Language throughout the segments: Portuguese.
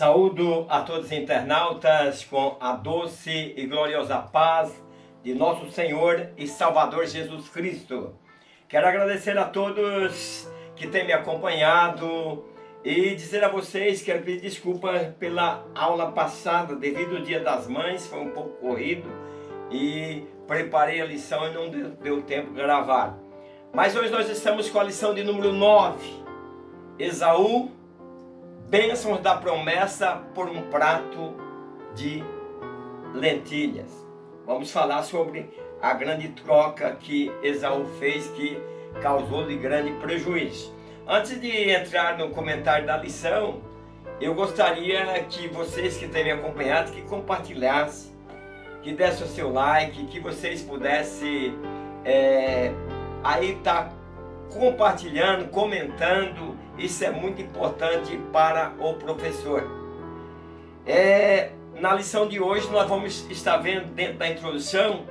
Saúdo a todos os internautas com a doce e gloriosa paz de nosso Senhor e Salvador Jesus Cristo. Quero agradecer a todos que têm me acompanhado e dizer a vocês, quero pedir desculpa pela aula passada, devido ao Dia das Mães, foi um pouco corrido e preparei a lição e não deu tempo de gravar. Mas hoje nós estamos com a lição de número 9, Esaú, bênçãos da promessa por um prato de lentilhas. Vamos falar sobre a grande troca que Esaú fez, que causou-lhe grande prejuízo. Antes de entrar no comentário da lição, eu gostaria que vocês que têm me acompanhado, que compartilhassem, que dessem o seu like, que vocês pudessem aí estar compartilhando, comentando. Isso é muito importante para o professor. Na lição de hoje nós vamos estar vendo dentro da introdução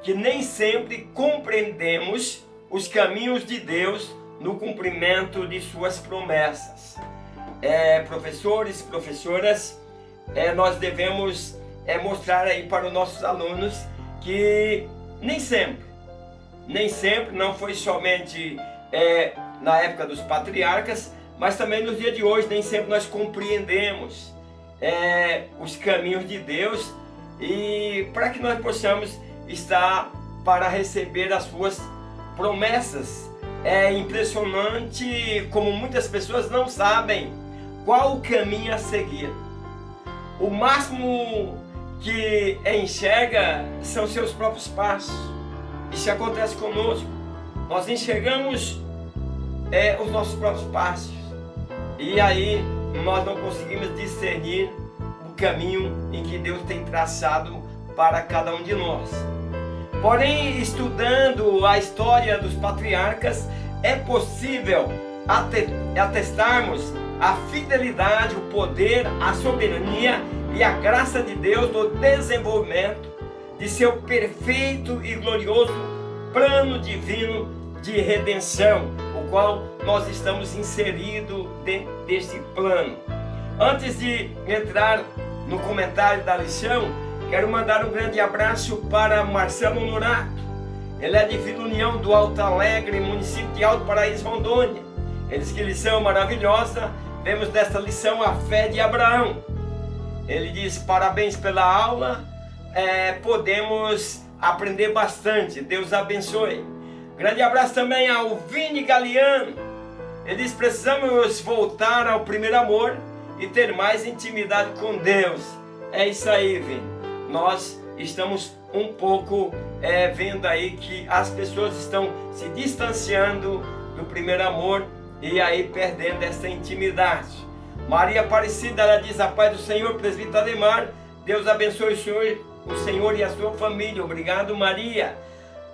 que nem sempre compreendemos os caminhos de Deus no cumprimento de suas promessas. Professores, professoras, nós devemos mostrar aí para os nossos alunos que nem sempre, não foi somente na época dos patriarcas, mas também nos dias de hoje, nem sempre nós compreendemos os caminhos de Deus, e para que nós possamos estar para receber as suas promessas. É impressionante como muitas pessoas não sabem qual o caminho a seguir. O máximo que enxerga são seus próprios passos. Isso acontece conosco. Nós enxergamos os nossos próprios passos, e aí nós não conseguimos discernir o caminho em que Deus tem traçado para cada um de nós. Porém, estudando a história dos patriarcas, é possível atestarmos a fidelidade, o poder, a soberania e a graça de Deus no desenvolvimento de seu perfeito e glorioso plano divino de redenção, o qual nós estamos inseridos dentro deste plano. Antes de entrar no comentário da lição, quero mandar um grande abraço para Marcelo Norato. Ele é de Vila União do Alto Alegre, município de Alto Paraíso, Rondônia. Ele diz que lição maravilhosa. Vemos desta lição a fé de Abraão. Ele diz: parabéns pela aula, podemos aprender bastante. Deus abençoe. Grande abraço também ao Vini Galiano. Ele diz: precisamos voltar ao primeiro amor e ter mais intimidade com Deus. É isso aí, Vini. Nós estamos um pouco vendo aí que as pessoas estão se distanciando do primeiro amor e aí perdendo essa intimidade. Maria Aparecida, ela diz: a paz do Senhor, presbítero Ademar. Deus abençoe o Senhor e a sua família. Obrigado, Maria.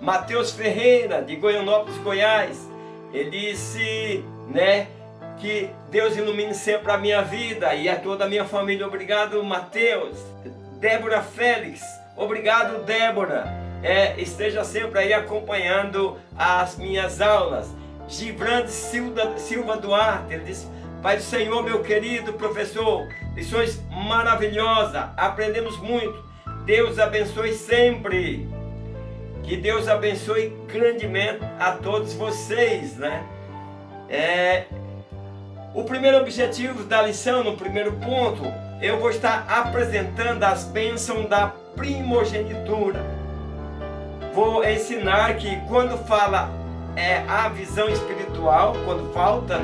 Mateus Ferreira, de Goianópolis, Goiás, ele disse, que Deus ilumine sempre a minha vida e a toda a minha família. Obrigado, Mateus. Débora Félix, obrigado, Débora. Esteja sempre aí acompanhando as minhas aulas. Gibrande Silva Duarte, ele disse: Pai do Senhor, meu querido professor, lições maravilhosas, aprendemos muito. Deus abençoe sempre. Que Deus abençoe grandemente a todos vocês, O primeiro objetivo da lição, no primeiro ponto, eu vou estar apresentando as bênçãos da primogenitura. Vou ensinar que quando fala a visão espiritual, quando falta,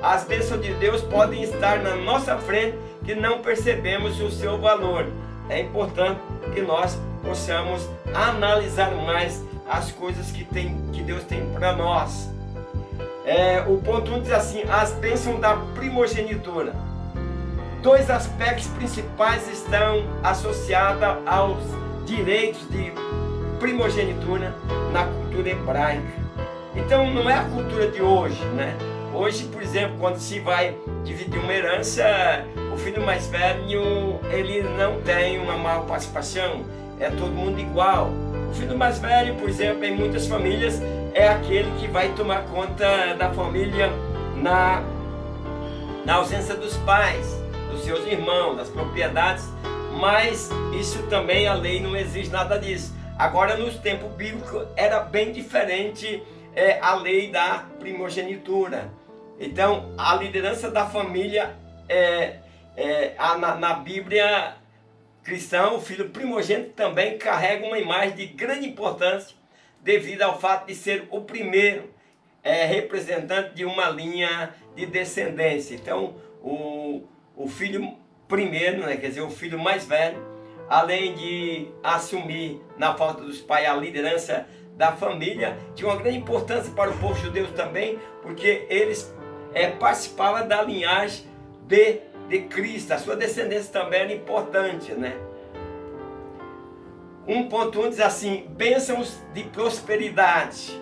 as bênçãos de Deus podem estar na nossa frente que não percebemos o seu valor. É importante que nós possamos analisar mais as coisas que Deus tem para nós. O ponto 1 diz assim: as bênçãos da primogenitura. Dois aspectos principais estão associados aos direitos de primogenitura na cultura hebraica. Então não é a cultura de hoje, Hoje, por exemplo, quando se vai dividir uma herança, o filho mais velho, ele não tem uma maior participação, é todo mundo igual. O filho mais velho, por exemplo, em muitas famílias, é aquele que vai tomar conta da família na ausência dos pais, dos seus irmãos, das propriedades, mas isso também a lei não exige nada disso. Agora, nos tempos bíblicos, era bem diferente a lei da primogenitura. Então, a liderança da família, na Bíblia cristã, o filho primogênito também carrega uma imagem de grande importância, devido ao fato de ser o primeiro representante de uma linha de descendência. Então, o filho primeiro, né, quer dizer, o filho mais velho, além de assumir, na falta dos pais, a liderança da família, tinha uma grande importância para o povo judeu também, porque eles participavam da linhagem de Cristo. A sua descendência também era importante, né? 1.1 diz assim: bênçãos de prosperidade.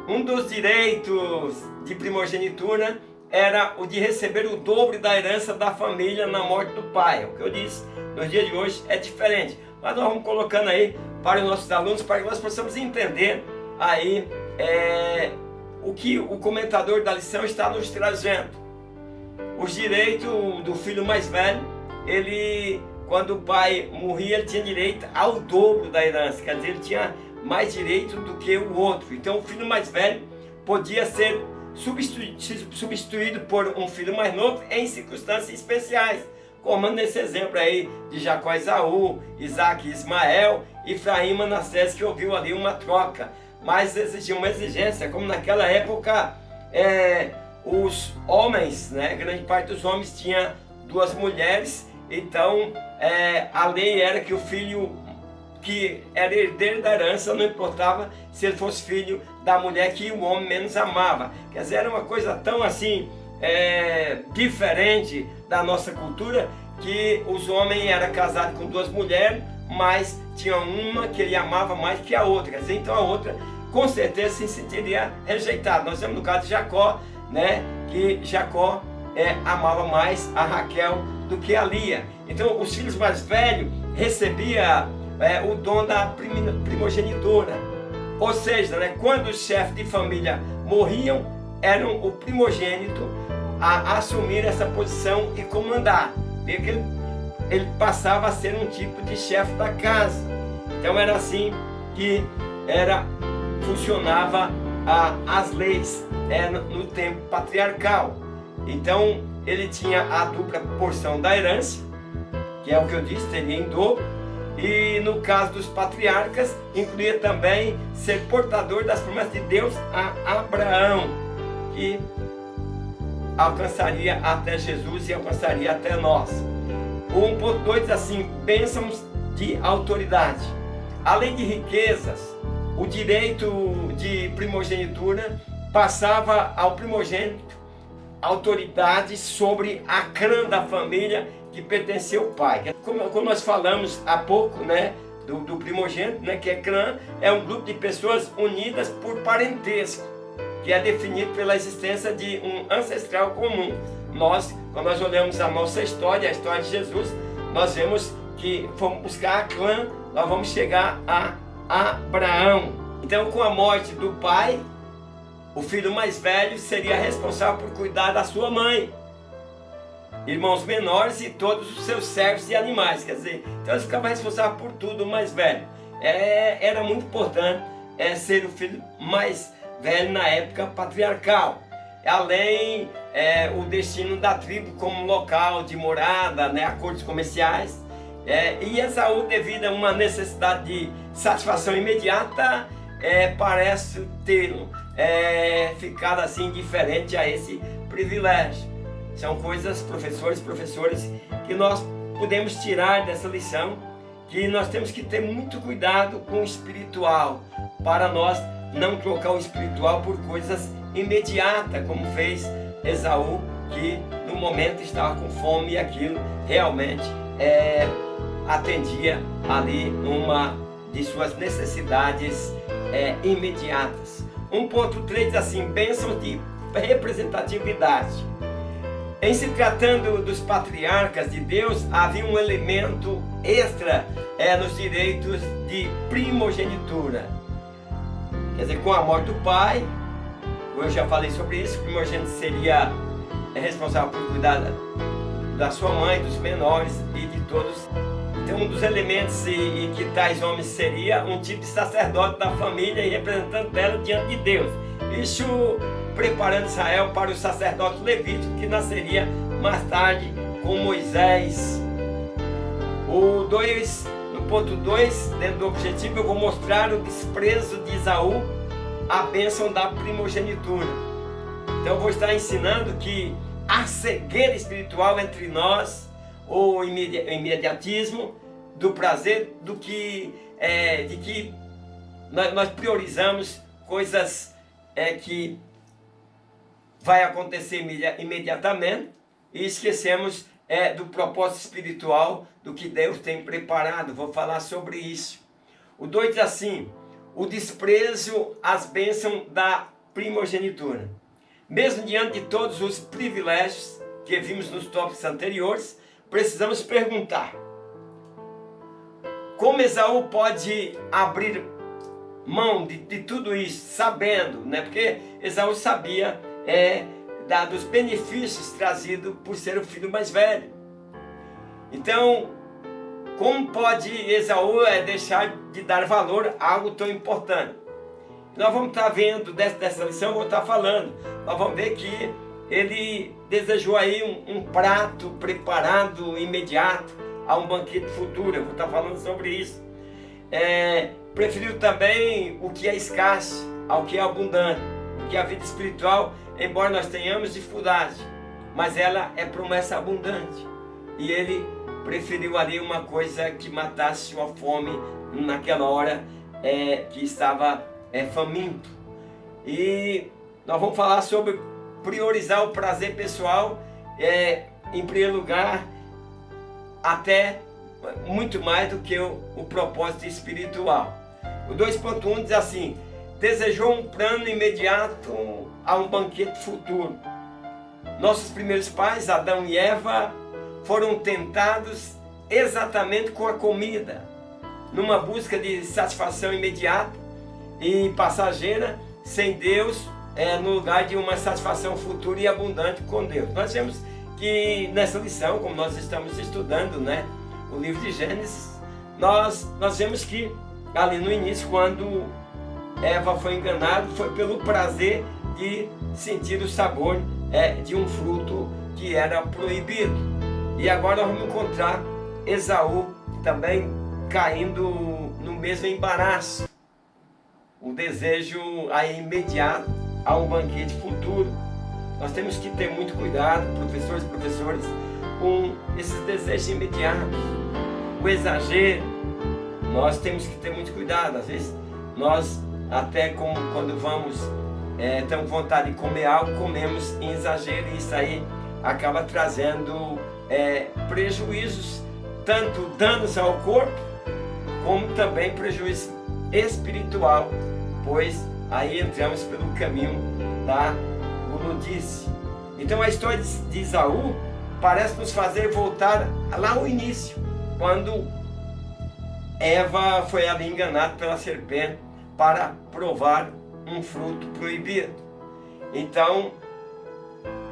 Um dos direitos de primogenitura era o de receber o dobro da herança da família na morte do pai. O que eu disse, nos dias de hoje é diferente. Mas nós vamos colocando aí para os nossos alunos, para que nós possamos entender aí o que o comentador da lição está nos trazendo. Os direitos do filho mais velho, quando o pai morria, ele tinha direito ao dobro da herança, quer dizer, ele tinha mais direito do que o outro. Então o filho mais velho podia ser substituído por um filho mais novo em circunstâncias especiais, como nesse exemplo aí de Jacó e Esaú, Isaac e Ismael, Efraim e Manassés, que ouviu ali uma troca, mas existia uma exigência, como naquela época os homens, né, grande parte dos homens tinha 2 mulheres, então a lei era que o filho que era herdeiro da herança, não importava se ele fosse filho da mulher que o homem menos amava. Quer dizer, era uma coisa tão assim diferente da nossa cultura, que os homens eram casados com 2 mulheres, mas tinha uma que ele amava mais que a outra. Quer dizer, então a outra com certeza se sentiria rejeitada. Nós temos no caso de Jacó, né, que Jacó amava mais a Raquel do que a Lia. Então os filhos mais velhos recebiam o dom da primogenitura, ou seja, né, quando os chefes de família morriam, eram o primogênito a assumir essa posição e comandar, porque ele passava a ser um tipo de chefe da casa. Então era assim que funcionava as leis no tempo patriarcal. Então ele tinha a dupla porção da herança, que é o que eu disse, teria em dobro. E no caso dos patriarcas, incluía também ser portador das promessas de Deus a Abraão, que alcançaria até Jesus e alcançaria até nós. O 1.2 diz assim: bênçãos de autoridade. Além de riquezas, o direito de primogenitura passava ao primogênito autoridade sobre a clã da família que pertencia ao pai. Como nós falamos há pouco, né, do primogênito, né, que é clã, é um grupo de pessoas unidas por parentesco, que é definido pela existência de um ancestral comum. Quando nós olhamos a nossa história, a história de Jesus, nós vemos que fomos buscar a clã, nós vamos chegar a Abraão. Então, com a morte do pai, o filho mais velho seria responsável por cuidar da sua mãe, irmãos menores e todos os seus servos e animais. Quer dizer, então ele ficava responsável por tudo, o mais velho. Era muito importante ser o filho mais velho na época patriarcal. Além o destino da tribo como local de morada, né, acordos comerciais. E Esaú, devido a uma necessidade de satisfação imediata, parece ter ficado assim diferente a esse privilégio. São coisas, professores, que nós podemos tirar dessa lição, que nós temos que ter muito cuidado com o espiritual, para nós não trocar o espiritual por coisas imediatas, como fez Esaú, que no momento estava com fome e aquilo realmente atendia ali uma de suas necessidades imediatas. 1.3 diz assim: bênção de representatividade. Em se tratando dos patriarcas de Deus, havia um elemento extra nos direitos de primogenitura. Quer dizer, com a morte do pai, eu já falei sobre isso, o primogênito seria é responsável por cuidar da sua mãe, dos menores e de todos. Então um dos elementos e que tais homens seria um tipo de sacerdote da família e representante dela diante de Deus. Isso preparando Israel para o sacerdote levítico que nasceria mais tarde com Moisés. No ponto 2, dentro do objetivo, eu vou mostrar o desprezo de Esaú à bênção da primogenitura. Então eu vou estar ensinando que a cegueira espiritual entre nós, o imediatismo do prazer, de que nós priorizamos coisas que vai acontecer imediatamente e esquecemos do propósito espiritual do que Deus tem preparado. Vou falar sobre isso. O 2 diz assim: o desprezo às bênçãos da primogenitura. Mesmo diante de todos os privilégios que vimos nos tópicos anteriores, precisamos perguntar: como Esaú pode abrir mão de tudo isso, sabendo, né? Porque Esaú sabia dos benefícios trazidos por ser o filho mais velho. Então, como pode Esaú deixar de dar valor a algo tão importante? Nós vamos estar vendo dessa lição, vou estar falando. Nós vamos ver que ele desejou aí um prato preparado imediato a um banquete futuro. Eu vou estar falando sobre isso. Preferiu também o que é escasso ao que é abundante. Porque a vida espiritual, embora nós tenhamos dificuldade, mas ela é promessa abundante. E ele preferiu ali uma coisa que matasse sua fome naquela hora que estava faminto. E nós vamos falar sobre priorizar o prazer pessoal em primeiro lugar, até muito mais do que o propósito espiritual. O 2.1 diz assim: desejou um plano imediato a um banquete futuro. Nossos primeiros pais, Adão e Eva, foram tentados exatamente com a comida, numa busca de satisfação imediata e passageira, sem Deus, no lugar de uma satisfação futura e abundante com Deus. Nós vemos que nessa lição, como nós estamos estudando, né, o livro de Gênesis, nós vemos que ali no início, quando Eva foi enganada, foi pelo prazer de sentir o sabor de um fruto que era proibido. E agora nós vamos encontrar Esaú também caindo no mesmo embaraço. O desejo aí imediato a um banquete futuro. Nós temos que ter muito cuidado, professores e professoras, com esses desejos imediatos. O exagero, nós temos que ter muito cuidado. Às vezes nós, até como quando temos vontade de comer algo, comemos em exagero, e isso aí acaba trazendo prejuízos, tanto danos ao corpo, como também prejuízo espiritual, pois aí entramos pelo caminho da guludice. Então a história de Esaú parece nos fazer voltar lá ao início, quando Eva foi ali enganada pela serpente para provar um fruto proibido. Então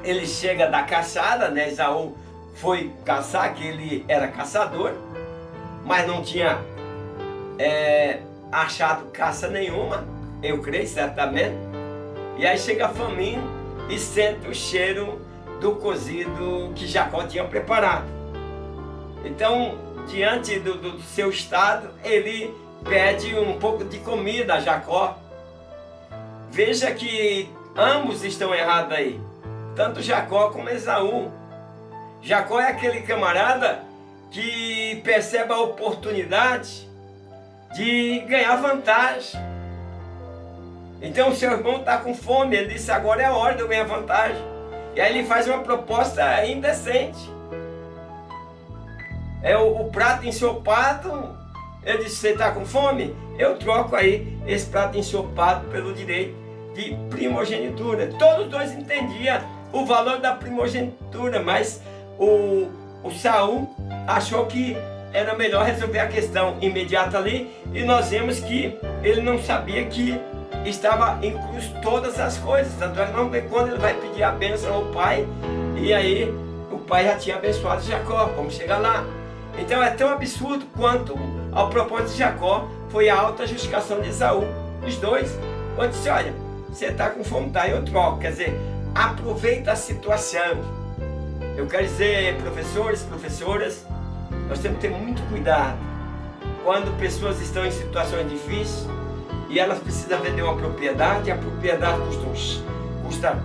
ele chega da caçada, né? Esaú foi caçar, que ele era caçador, mas não tinha achado caça nenhuma, eu creio certamente. E aí chega faminto e sente o cheiro do cozido que Jacó tinha preparado. Então, diante do seu estado, ele pede um pouco de comida a Jacó. Veja que ambos estão errados aí, tanto Jacó como Esaú. Jacó é aquele camarada que percebe a oportunidade de ganhar vantagem. Então o seu irmão está com fome, ele disse: agora é a hora de eu ganhar vantagem. E aí ele faz uma proposta indecente. O prato ensopado, ele disse: você está com fome? Eu troco aí esse prato ensopado pelo direito de primogenitura. Todos dois entendiam o valor da primogenitura, mas o Saul achou que era melhor resolver a questão imediata ali, e nós vemos que ele não sabia que estava incluso todas as coisas. Tanto é que não vê quando ele vai pedir a bênção ao pai, e aí o pai já tinha abençoado Jacó. Vamos chegar lá. Então é tão absurdo quanto ao propósito de Jacó foi a alta justificação de Esaú. Os dois, quando disse, olha, você está com fome, tá, eu troco. Quer dizer, aproveita a situação. Eu quero dizer, professores, professoras, nós temos que ter muito cuidado quando pessoas estão em situações difíceis e elas precisam vender uma propriedade, a propriedade custa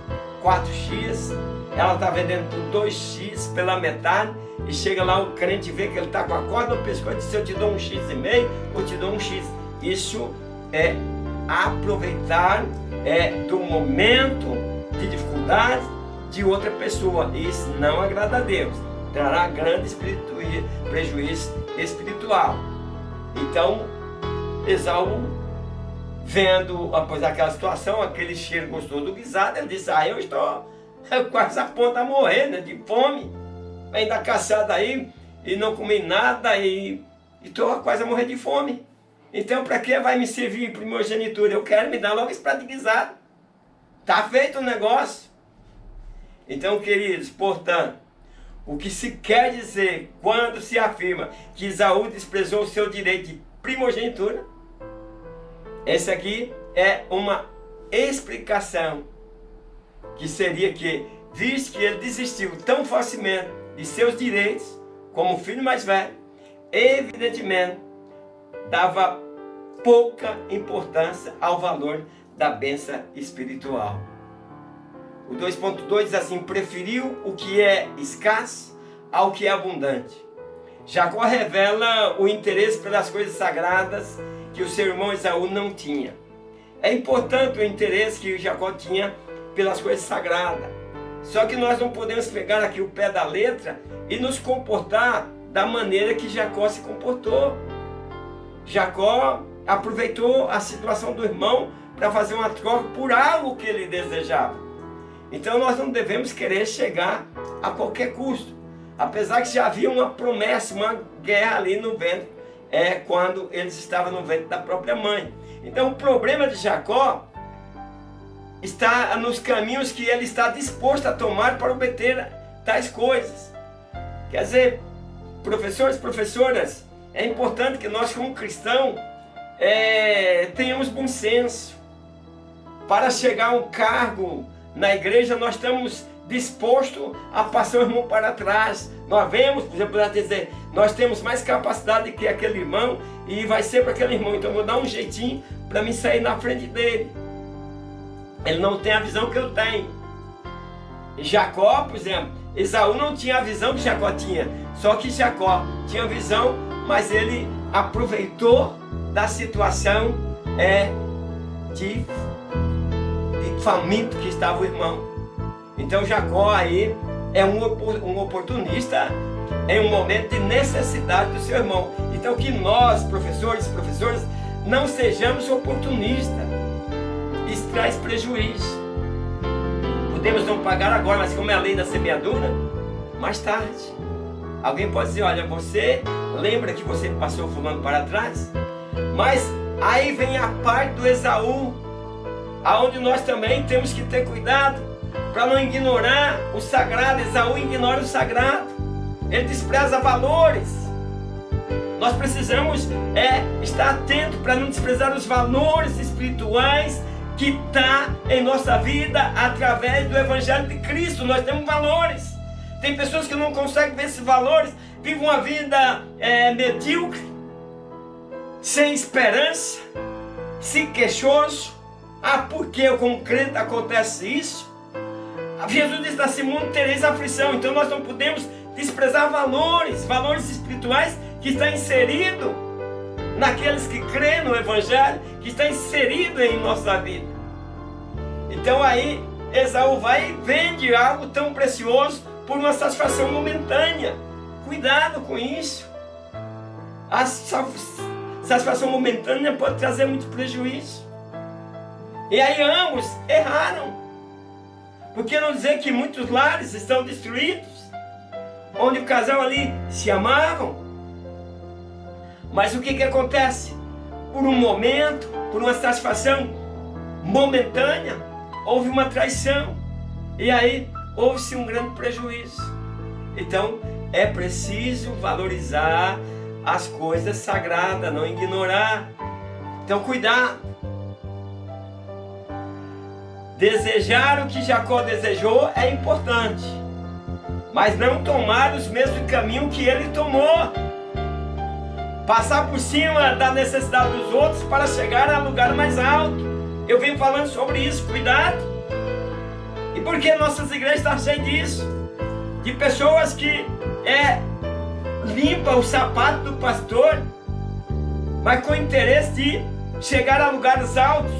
4x, ela está vendendo por 2x pela metade, e chega lá o crente vê que ele está com a corda no pescoço e diz, eu te dou 1,5x ou te dou 1x. Isso é aproveitar do momento de dificuldade de outra pessoa. Isso não agrada a Deus, trará grande prejuízo espiritual. Então Esaú, vendo após aquela situação, aquele cheiro gostoso do guisado, ele disse, eu estou quase a ponto de morrer, né, de fome, ainda caçado aí, e não comi nada, e estou quase a morrer de fome. Então para que vai me servir primogenitura? Eu quero me dar logo esse prato de guisado. Está feito o negócio. Então, queridos, portanto, o que se quer dizer quando se afirma que Esaú desprezou o seu direito de primogenitura? Essa aqui é uma explicação, que seria que, visto que ele desistiu tão facilmente de seus direitos, como filho mais velho, evidentemente dava pouca importância ao valor da bênção espiritual. O 2.2 diz assim, preferiu o que é escasso ao que é abundante. Jacó revela o interesse pelas coisas sagradas que o seu irmão Esaú não tinha. É importante o interesse que Jacó tinha pelas coisas sagradas. Só que nós não podemos pegar aqui o pé da letra e nos comportar da maneira que Jacó se comportou. Jacó aproveitou a situação do irmão para fazer uma troca por algo que ele desejava. Então nós não devemos querer chegar a qualquer custo. Apesar que já havia uma promessa, uma guerra ali no ventre, quando eles estavam no ventre da própria mãe. Então o problema de Jacó está nos caminhos que ele está disposto a tomar para obter tais coisas. Quer dizer, professores, professoras, é importante que nós como cristãos tenhamos bom senso. Para chegar a um cargo na igreja, nós estamos dispostos a passar o irmão para trás. Nós vemos, por exemplo, dizer, nós temos mais capacidade que aquele irmão e vai ser para aquele irmão, então eu vou dar um jeitinho para me sair na frente dele. Ele não tem a visão que eu tenho. Jacó, por exemplo, Esaú não tinha a visão que Jacó tinha, só que Jacó tinha visão, mas ele aproveitou da situação de faminto que estava o irmão. Então Jacó aí é um oportunista em um momento de necessidade do seu irmão. Então que nós, professores e professoras, não sejamos oportunistas. Isso traz prejuízo. Podemos não pagar agora, mas como é a lei da semeadura, mais tarde. Alguém pode dizer, olha, você lembra que você passou fulano para trás? Mas aí vem a parte do Esaú, aonde nós também temos que ter cuidado para não ignorar o sagrado. Esaú ignora o sagrado, ele despreza valores. Nós precisamos estar atento para não desprezar os valores espirituais que está em nossa vida através do Evangelho de Cristo. Nós temos valores. Tem pessoas que não conseguem ver esses valores, vivem uma vida medíocre, sem esperança, se queixoso. Por que eu como crente acontece isso? Jesus disse, nesse mundo tereis aflição. Então nós não podemos desprezar valores espirituais que estão inseridos naqueles que creem no Evangelho, que está inserido em nossa vida. Então aí Esaú vai e vende algo tão precioso por uma satisfação momentânea. Cuidado com isso. A satisfação momentânea pode trazer muito prejuízo. E aí ambos erraram. Por que não dizer que muitos lares estão destruídos, onde o casal ali se amavam? Mas o que acontece? Por um momento, por uma satisfação momentânea, houve uma traição, e aí houve-se um grande prejuízo. Então é preciso valorizar as coisas sagradas, não ignorar. Então cuidado. Desejar o que Jacó desejou é importante, mas não tomar os mesmos caminhos que ele tomou. Passar por cima da necessidade dos outros para chegar a lugar mais alto. Eu venho falando sobre isso, cuidado. E por que nossas igrejas estão cheias disso? De pessoas que limpam o sapato do pastor, mas com interesse de chegar a lugares altos.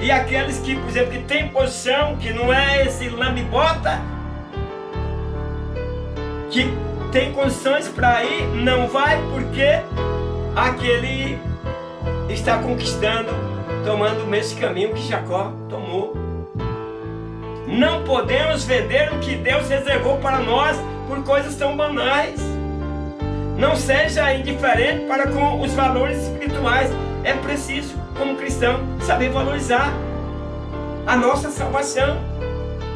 E aqueles que, por exemplo, que tem posição, que não é esse lambe-bota, que tem condições para ir, não vai porque aquele está conquistando, tomando o mesmo caminho que Jacó tomou. Não podemos vender o que Deus reservou para nós por coisas tão banais. Não seja indiferente para com os valores espirituais. É preciso, como cristão, saber valorizar a nossa salvação.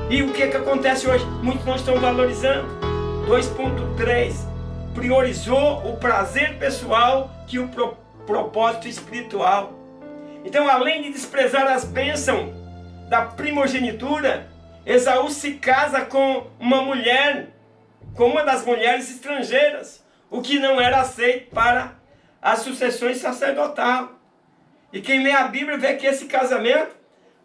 E o que acontece hoje? Muitos não estão valorizando. 2.3 priorizou o prazer pessoal que o propósito espiritual. Então, além de desprezar as bênçãos da primogenitura, Esaú se casa com uma mulher, com uma das mulheres estrangeiras, o que não era aceito para as sucessões sacerdotais. E quem lê a Bíblia vê que esse casamento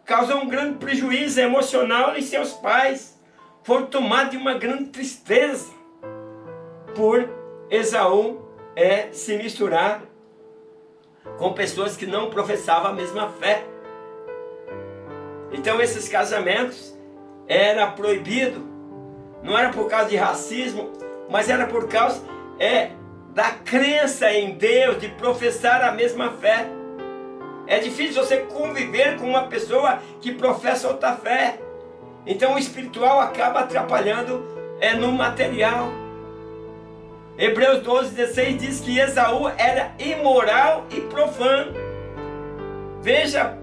causou um grande prejuízo emocional em seus pais. Foram tomados de uma grande tristeza por Esaú se misturar com pessoas que não professavam a mesma fé. Então esses casamentos eram proibidos. Não era por causa de racismo, mas era por causa da crença em Deus, de professar a mesma fé. É difícil você conviver com uma pessoa que professa outra fé. Então o espiritual acaba atrapalhando no material. Hebreus 12:16 diz que Esaú era imoral e profano. Veja,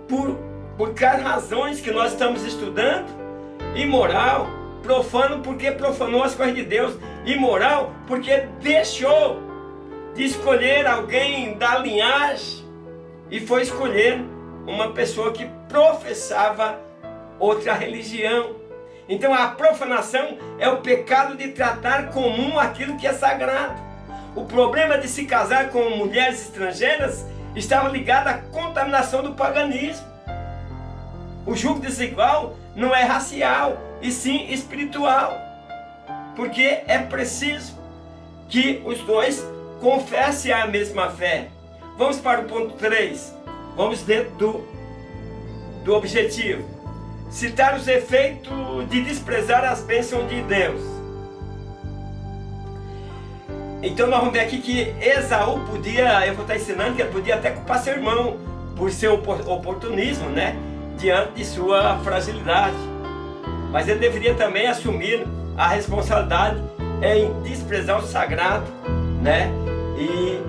por quais razões que nós estamos estudando. Imoral, profano porque profanou as coisas de Deus. Imoral porque deixou de escolher alguém da linhagem e foi escolher uma pessoa que professava outra religião. Então a profanação é o pecado de tratar comum aquilo que é sagrado. O problema de se casar com mulheres estrangeiras estava ligado à contaminação do paganismo. O julgo desigual não é racial, e sim espiritual. Porque é preciso que os dois confessem a mesma fé. Vamos para o ponto 3. Vamos dentro do objetivo. Citar os efeitos de desprezar as bênçãos de Deus. Então nós vamos ver aqui que Esaú podia, eu vou estar ensinando que ele podia até culpar seu irmão por seu oportunismo, né? Diante de sua fragilidade. Mas ele deveria também assumir a responsabilidade em desprezar o sagrado, né? E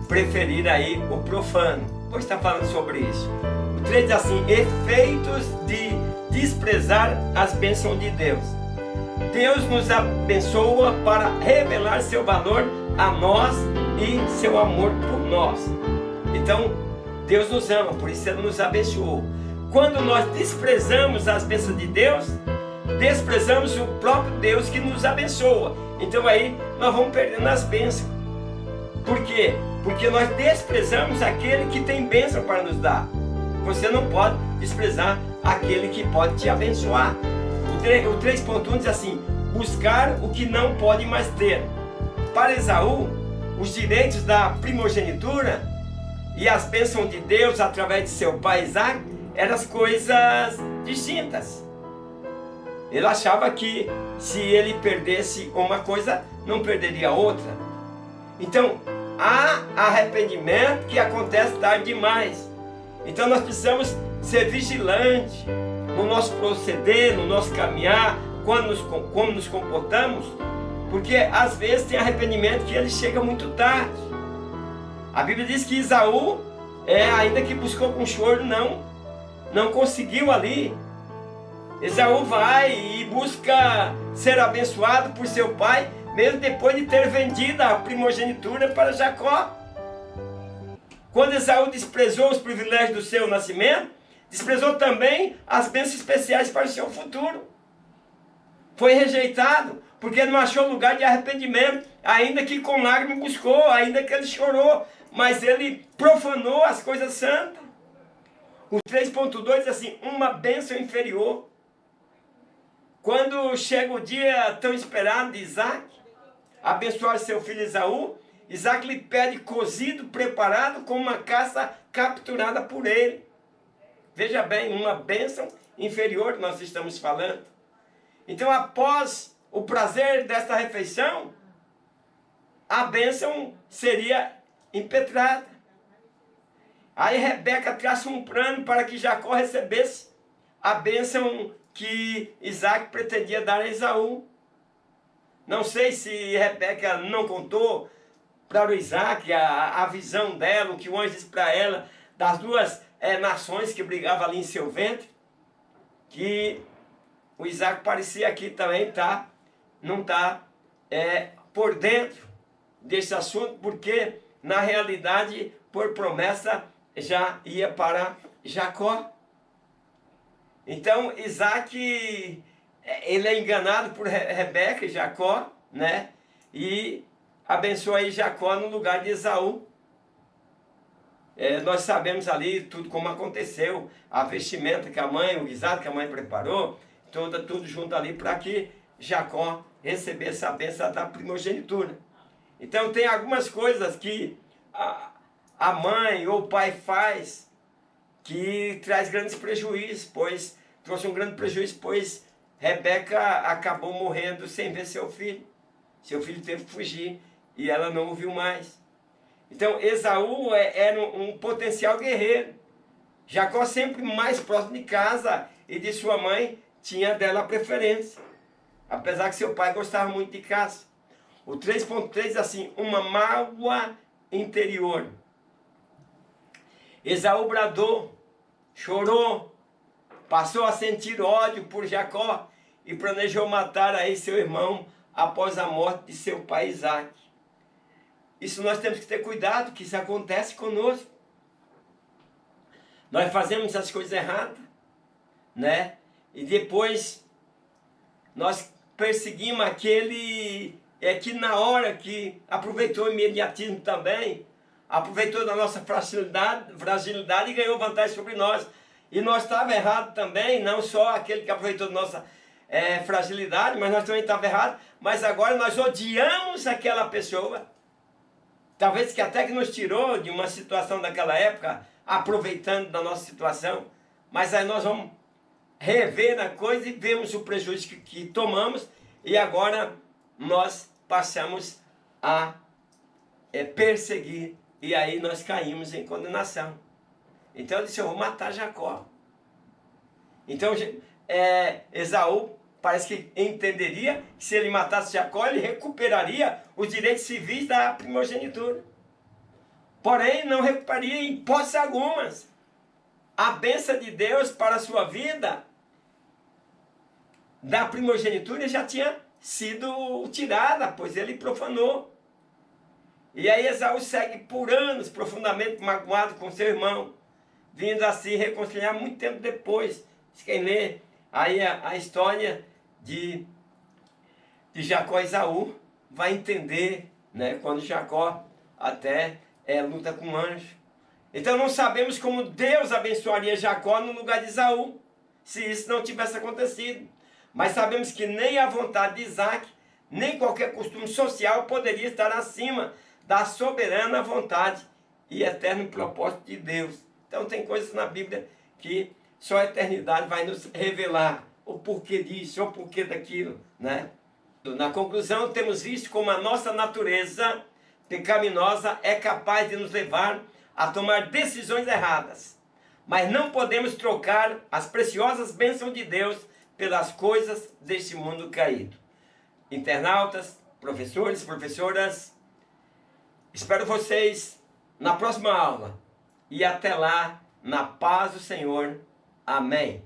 preferir aí o profano. Vou estar falando sobre isso. O 3 diz assim: efeitos de desprezar as bênçãos de Deus. Deus nos abençoa para revelar seu valor a nós e seu amor por nós. Então, Deus nos ama, por isso Ele nos abençoou. Quando nós desprezamos as bênçãos de Deus, desprezamos o próprio Deus que nos abençoa. Então aí nós vamos perdendo as bênçãos. Por quê? Porque nós desprezamos aquele que tem bênção para nos dar. Você não pode desprezar aquele que pode te abençoar. O 3.1 diz assim: buscar o que não pode mais ter. Para Esaú, os direitos da primogenitura e as bênçãos de Deus através de seu pai Isaac eram as coisas distintas. Ele achava que se ele perdesse uma coisa, não perderia outra. Então, há arrependimento que acontece tarde demais. Então nós precisamos ser vigilantes no nosso proceder, no nosso caminhar, como nos comportamos, porque às vezes tem arrependimento que ele chega muito tarde. A Bíblia diz que Esaú ainda que buscou com choro, não conseguiu ali. Esaú vai e busca ser abençoado por seu pai, mesmo depois de ter vendido a primogenitura para Jacó. Quando Esaú desprezou os privilégios do seu nascimento, desprezou também as bênçãos especiais para o seu futuro. Foi rejeitado, porque não achou lugar de arrependimento, ainda que com lágrimas buscou, ainda que ele chorou, mas ele profanou as coisas santas. O 3.2 diz assim, uma bênção inferior. Quando chega o dia tão esperado de Isaac, abençoar seu filho Esaú, Isaac lhe pede cozido, preparado, com uma caça capturada por ele. Veja bem, uma bênção inferior que nós estamos falando. Então, após o prazer desta refeição, a bênção seria impetrada. Aí Rebeca traça um plano para que Jacó recebesse a bênção que Isaac pretendia dar a Esaú. Não sei se Rebeca não contou para o Isaac a visão dela, o que o anjo disse para ela, das duas nações que brigavam ali em seu ventre, que o Isaac parecia aqui também não está por dentro desse assunto, porque na realidade, por promessa, já ia para Jacó. Então Isaac, ele é enganado por Rebeca e Jacó, né? E abençoa aí Jacó no lugar de Esaú. Nós sabemos ali tudo como aconteceu, a vestimenta que a mãe, o guisado que a mãe preparou, tudo junto ali para que Jacó recebesse a bênção da primogenitura. Então tem algumas coisas que a mãe ou o pai faz que traz grandes prejuízos, pois trouxe um grande prejuízo, pois Rebeca acabou morrendo sem ver seu filho. Seu filho teve que fugir e ela não o viu mais. Então Esaú era um potencial guerreiro. Jacó sempre mais próximo de casa e de sua mãe tinha dela a preferência. Apesar que seu pai gostava muito de caça. O 3.3 diz assim, uma mágoa interior. Esaú bradou, chorou, passou a sentir ódio por Jacó e planejou matar aí seu irmão após a morte de seu pai Isaac. Isso nós temos que ter cuidado, que isso acontece conosco. Nós fazemos as coisas erradas, né? E depois nós perseguimos aquele que na hora que aproveitou o imediatismo também, aproveitou da nossa fragilidade e ganhou vantagem sobre nós. E nós estávamos errados também, não só aquele que aproveitou da nossa fragilidade, mas nós também estávamos errados. Mas agora nós odiamos aquela pessoa, talvez que até que nos tirou de uma situação daquela época, aproveitando da nossa situação. Mas aí nós vamos rever a coisa e vemos o prejuízo que tomamos, e agora nós passamos a perseguir, e aí nós caímos em condenação. Então eu disse, eu vou matar Jacó. Então Esaú parece que entenderia que se ele matasse Jacó, ele recuperaria os direitos civis da primogenitura. Porém, não recuperaria em hipótese algumas a bênção de Deus para a sua vida da primogenitura já tinha sido tirada, pois ele profanou. E aí Esaú segue por anos profundamente magoado com seu irmão, vindo a se reconciliar muito tempo depois. Quem lê aí a história de Jacó e Esaú vai entender, né, quando Jacó até luta com o anjo. Então não sabemos como Deus abençoaria Jacó no lugar de Esaú, se isso não tivesse acontecido. Mas sabemos que nem a vontade de Isaac, nem qualquer costume social poderia estar acima da soberana vontade e eterno propósito de Deus. Então tem coisas na Bíblia que só a eternidade vai nos revelar o porquê disso, o porquê daquilo, né? Na conclusão, temos visto como a nossa natureza pecaminosa é capaz de nos levar a tomar decisões erradas. Mas não podemos trocar as preciosas bênçãos de Deus pelas coisas deste mundo caído. Internautas, professores, professoras, espero vocês na próxima aula. e até lá, na paz do Senhor. Amém.